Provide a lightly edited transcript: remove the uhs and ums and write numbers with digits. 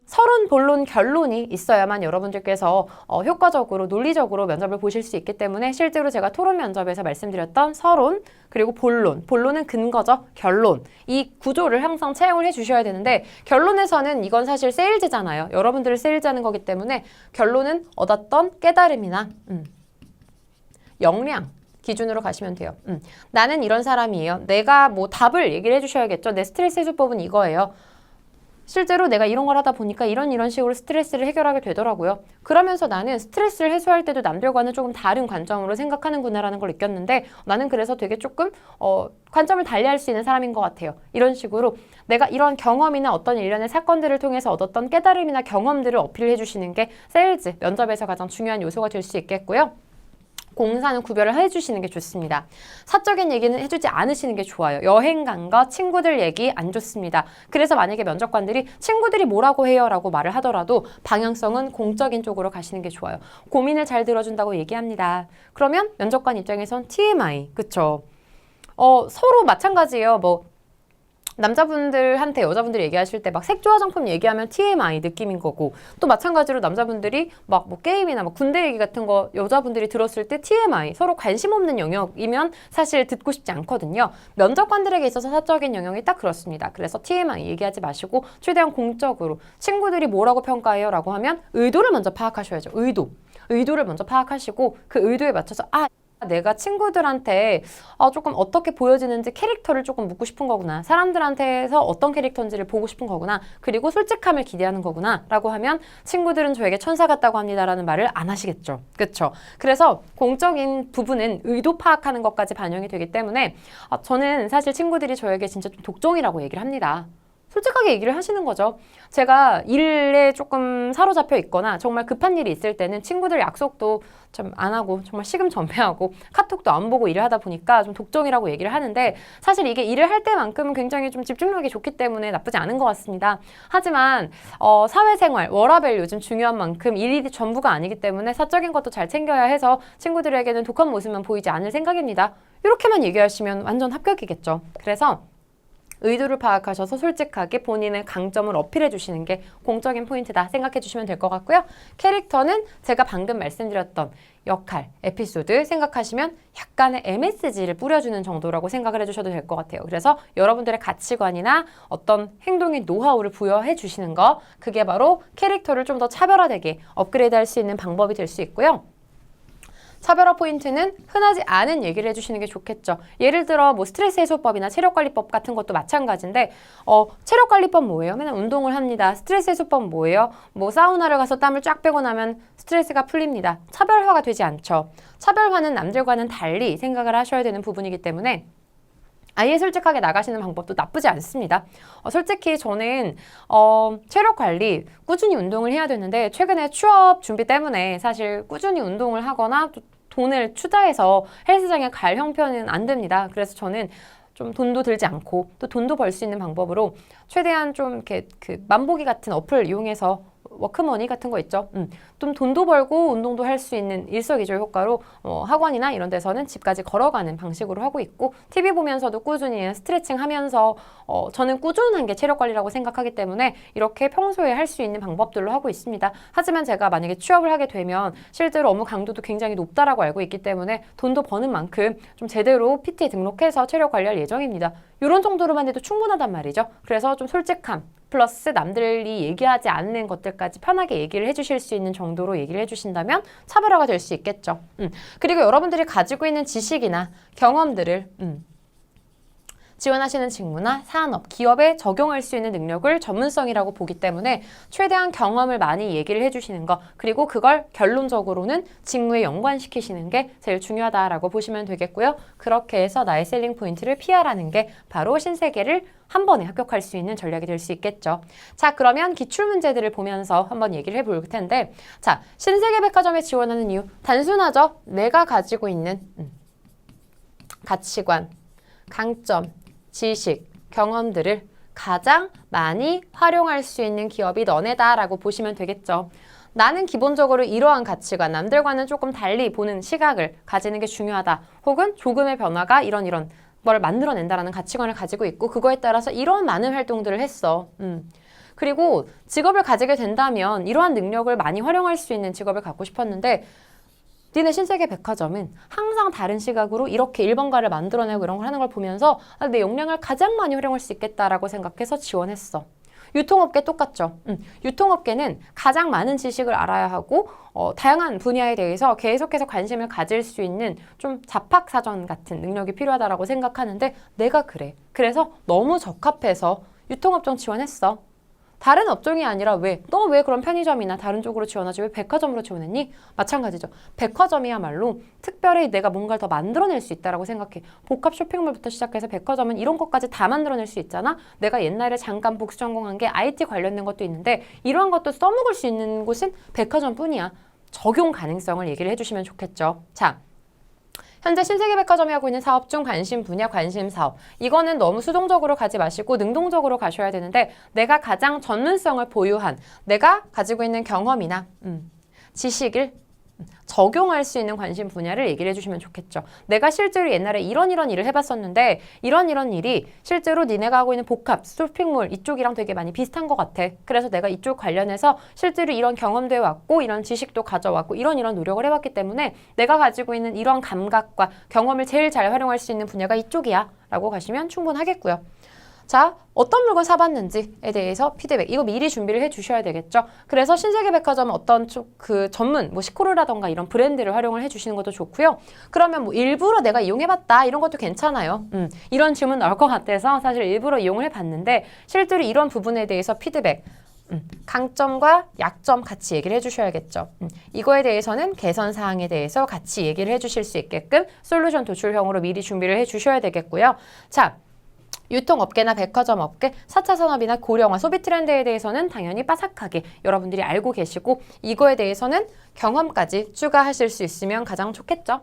서론, 본론, 결론이 있어야만 여러분들께서 효과적으로, 논리적으로 면접을 보실 수 있기 때문에 실제로 제가 토론 면접에서 말씀드렸던 서론, 그리고 본론, 본론은 근거죠. 결론. 이 구조를 항상 채용을 해주셔야 되는데 결론에서는 이건 사실 세일즈잖아요. 여러분들을 세일즈하는 거기 때문에 결론은 얻었던 깨달음이나 역량 기준으로 가시면 돼요. 나는 이런 사람이에요. 내가 뭐 답을 얘기를 해주셔야겠죠. 내 스트레스 해소법은 이거예요. 실제로 내가 이런 걸 하다 보니까 이런 식으로 스트레스를 해결하게 되더라고요. 그러면서 나는 스트레스를 해소할 때도 남들과는 조금 다른 관점으로 생각하는구나라는 걸 느꼈는데 나는 그래서 되게 조금 관점을 달리할 수 있는 사람인 것 같아요. 이런 식으로 내가 이런 경험이나 어떤 일련의 사건들을 통해서 얻었던 깨달음이나 경험들을 어필해 주시는 게 세일즈, 면접에서 가장 중요한 요소가 될 수 있겠고요. 공사는 구별을 해주시는 게 좋습니다. 사적인 얘기는 해주지 않으시는 게 좋아요. 여행 간 거, 친구들 얘기 안 좋습니다. 그래서 만약에 면접관들이 친구들이 뭐라고 해요? 라고 말을 하더라도 방향성은 공적인 쪽으로 가시는 게 좋아요. 고민을 잘 들어준다고 얘기합니다. 그러면 면접관 입장에선 TMI, 그쵸? 서로 마찬가지예요. 남자분들한테 여자분들이 얘기하실 때 막 색조 화장품 얘기하면 TMI 느낌인 거고 또 마찬가지로 남자분들이 막 뭐 게임이나 막 군대 얘기 같은 거 여자분들이 들었을 때 TMI 서로 관심 없는 영역이면 사실 듣고 싶지 않거든요. 면접관들에게 있어서 사적인 영역이 딱 그렇습니다. 그래서 TMI 얘기하지 마시고 최대한 공적으로 친구들이 뭐라고 평가해요? 라고 하면 의도를 먼저 파악하셔야죠. 의도를 먼저 파악하시고 그 의도에 맞춰서 내가 친구들한테 조금 어떻게 보여지는지 캐릭터를 조금 묻고 싶은 거구나. 사람들한테서 어떤 캐릭터인지를 보고 싶은 거구나. 그리고 솔직함을 기대하는 거구나. 라고 하면 친구들은 저에게 천사 같다고 합니다. 라는 말을 안 하시겠죠. 그쵸? 그래서 공적인 부분은 의도 파악하는 것까지 반영이 되기 때문에 저는 사실 친구들이 저에게 진짜 좀 독종이라고 얘기를 합니다. 솔직하게 얘기를 하시는 거죠. 제가 일에 조금 사로잡혀 있거나 정말 급한 일이 있을 때는 친구들 약속도 좀 안 하고 정말 시금전폐하고 카톡도 안 보고 일을 하다 보니까 좀 독종이라고 얘기를 하는데 사실 이게 일을 할 때만큼은 굉장히 좀 집중력이 좋기 때문에 나쁘지 않은 것 같습니다. 하지만 사회생활, 워라밸 요즘 중요한 만큼 일이 전부가 아니기 때문에 사적인 것도 잘 챙겨야 해서 친구들에게는 독한 모습만 보이지 않을 생각입니다. 이렇게만 얘기하시면 완전 합격이겠죠. 그래서 의도를 파악하셔서 솔직하게 본인의 강점을 어필해 주시는 게 공적인 포인트다 생각해 주시면 될 것 같고요. 캐릭터는 제가 방금 말씀드렸던 역할, 에피소드 생각하시면 약간의 MSG를 뿌려주는 정도라고 생각을 해주셔도 될 것 같아요. 그래서 여러분들의 가치관이나 어떤 행동의 노하우를 부여해 주시는 거 그게 바로 캐릭터를 좀 더 차별화되게 업그레이드할 수 있는 방법이 될 수 있고요. 차별화 포인트는 흔하지 않은 얘기를 해주시는 게 좋겠죠. 예를 들어 뭐 스트레스 해소법이나 체력관리법 같은 것도 마찬가지인데 체력관리법 뭐예요? 맨날 운동을 합니다. 스트레스 해소법 뭐예요? 뭐 사우나를 가서 땀을 쫙 빼고 나면 스트레스가 풀립니다. 차별화가 되지 않죠. 차별화는 남들과는 달리 생각을 하셔야 되는 부분이기 때문에 아예 솔직하게 나가시는 방법도 나쁘지 않습니다. 솔직히 저는 체력 관리, 꾸준히 운동을 해야 되는데 최근에 취업 준비 때문에 사실 꾸준히 운동을 하거나 또 돈을 투자해서 헬스장에 갈 형편은 안 됩니다. 그래서 저는 좀 돈도 들지 않고 또 돈도 벌 수 있는 방법으로 최대한 좀 이렇게 그 만보기 같은 어플 이용해서 워크머니 같은 거 있죠. 좀 돈도 벌고 운동도 할 수 있는 일석이조의 효과로 학원이나 이런 데서는 집까지 걸어가는 방식으로 하고 있고 TV 보면서도 꾸준히 스트레칭 하면서 저는 꾸준한 게 체력 관리라고 생각하기 때문에 이렇게 평소에 할 수 있는 방법들로 하고 있습니다. 하지만 제가 만약에 취업을 하게 되면 실제로 업무 강도도 굉장히 높다라고 알고 있기 때문에 돈도 버는 만큼 좀 제대로 PT에 등록해서 체력 관리할 예정입니다. 이런 정도로만 해도 충분하단 말이죠. 그래서 좀 솔직함 플러스 남들이 얘기하지 않는 것들까지 편하게 얘기를 해주실 수 있는 정도로 얘기를 해주신다면 차별화가 될 수 있겠죠. 그리고 여러분들이 가지고 있는 지식이나 경험들을 지원하시는 직무나 산업, 기업에 적용할 수 있는 능력을 전문성이라고 보기 때문에 최대한 경험을 많이 얘기를 해주시는 거 그리고 그걸 결론적으로는 직무에 연관시키시는 게 제일 중요하다라고 보시면 되겠고요. 그렇게 해서 나의 셀링 포인트를 PR하는 게 바로 신세계를 한 번에 합격할 수 있는 전략이 될 수 있겠죠. 자, 그러면 기출문제들을 보면서 한번 얘기를 해볼 텐데 자, 신세계 백화점에 지원하는 이유 단순하죠. 내가 가지고 있는 가치관, 강점, 지식, 경험들을 가장 많이 활용할 수 있는 기업이 너네다라고 보시면 되겠죠. 나는 기본적으로 이러한 가치관, 남들과는 조금 달리 보는 시각을 가지는 게 중요하다. 혹은 조금의 변화가 이런 걸 만들어낸다라는 가치관을 가지고 있고 그거에 따라서 이런 많은 활동들을 했어. 그리고 직업을 가지게 된다면 이러한 능력을 많이 활용할 수 있는 직업을 갖고 싶었는데 니네 신세계 백화점은 항상 다른 시각으로 이렇게 일본가를 만들어내고 이런 걸 하는 걸 보면서 내 역량을 가장 많이 활용할 수 있겠다라고 생각해서 지원했어. 유통업계 똑같죠. 유통업계는 가장 많은 지식을 알아야 하고 다양한 분야에 대해서 계속해서 관심을 가질 수 있는 좀 잡학사전 같은 능력이 필요하다라고 생각하는데 내가 그래. 그래서 너무 적합해서 유통업종 지원했어. 다른 업종이 아니라 왜? 너 왜 그런 편의점이나 다른 쪽으로 지원하지? 왜 백화점으로 지원했니? 마찬가지죠. 백화점이야말로 특별히 내가 뭔가를 더 만들어낼 수 있다라고 생각해. 복합 쇼핑몰부터 시작해서 백화점은 이런 것까지 다 만들어낼 수 있잖아. 내가 옛날에 잠깐 복수 전공한 게 IT 관련된 것도 있는데 이러한 것도 써먹을 수 있는 곳은 백화점뿐이야. 적용 가능성을 얘기를 해주시면 좋겠죠. 자. 현재 신세계백화점이 하고 있는 사업 중 관심 분야, 관심 사업. 이거는 너무 수동적으로 가지 마시고 능동적으로 가셔야 되는데 내가 가장 전문성을 보유한, 내가 가지고 있는 경험이나 지식을 적용할 수 있는 관심 분야를 얘기를 해주시면 좋겠죠. 내가 실제로 옛날에 이런 일을 해봤었는데 이런 일이 실제로 니네가 하고 있는 복합, 쇼핑몰 이쪽이랑 되게 많이 비슷한 것 같아. 그래서 내가 이쪽 관련해서 실제로 이런 경험도 해왔고 이런 지식도 가져왔고 이런 노력을 해왔기 때문에 내가 가지고 있는 이런 감각과 경험을 제일 잘 활용할 수 있는 분야가 이쪽이야 라고 가시면 충분하겠고요. 자, 어떤 물건 사봤는지에 대해서 피드백, 이거 미리 준비를 해 주셔야 되겠죠. 그래서 신세계백화점은 어떤 그 전문, 시코르라던가 이런 브랜드를 활용을 해 주시는 것도 좋고요. 그러면 일부러 내가 이용해봤다 이런 것도 괜찮아요. 이런 질문 나올 것 같아서 사실 일부러 이용을 해봤는데 실제로 이런 부분에 대해서 피드백, 강점과 약점 같이 얘기를 해주셔야겠죠. 이거에 대해서는 개선 사항에 대해서 같이 얘기를 해주실 수 있게끔 솔루션 도출형으로 미리 준비를 해주셔야 되겠고요. 자. 유통업계나 백화점업계, 4차 산업이나 고령화, 소비 트렌드에 대해서는 당연히 빠삭하게 여러분들이 알고 계시고 이거에 대해서는 경험까지 추가하실 수 있으면 가장 좋겠죠.